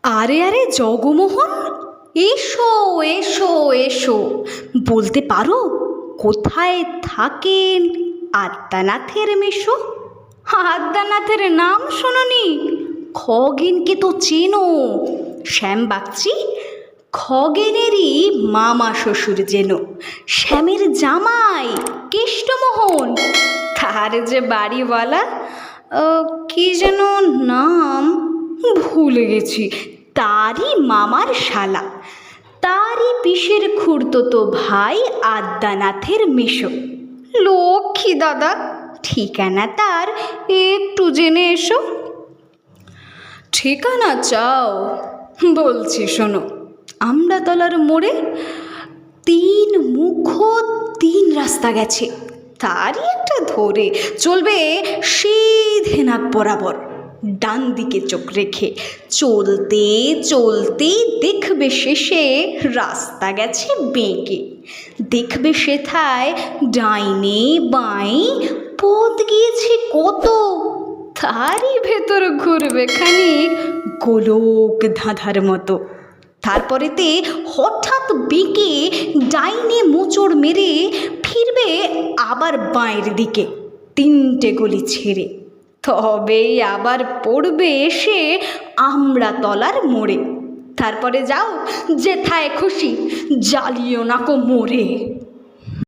আরে আরে জগমোহন, এসো এসো এসো। বলতে পারো কোথায় থাকেন আদ্যানাথের মেশো? আদ্যানাথের নাম শোনোনি? খগেনকে তো চেনো, শ্যাম বাগচি খগেনেরই মামা শ্বশুর যেন, শ্যামের জামাই কেষ্টমোহন। তার যে বাড়িওয়ালা, কি যেন নাম ভুলে গেছি, তারই মামার শালা, তারই পিসের খুড়তুতো ভাই আদ্যানাথের মেশো। লক্ষ্মী দাদা, ঠিকানা তার একটু জেনে এসো। ঠিকানা চাও? বলছি শোনো। আমড়াতলার মোড়ে 3 মুখ 3 রাস্তা গেছে, তারই একটা ধরে চলবে সিধে নাক বরাবর, ডান দিকে চোখ রেখে চলতে চলতে দেখবে শেষে রাস্তা গেছে বেঁকে। দেখবে সেথায় ডাইনে বাঁয়ে পথ গিয়েছে কত, তারই ভেতর ঘুরবে খানিক গোলক ধাঁধার মতো। তারপরেতে হঠাৎ বেঁকে ডাইনে মোচড় মেরে ফিরবে আবার বাঁয়ের দিকে 3টে গলি ছেড়ে, তবেই আবার পড়বে এসে আমড়াতলার মোড়ে। তারপরে যাও যেথায় খুশি, জ্বালিও না কো মোড়ে।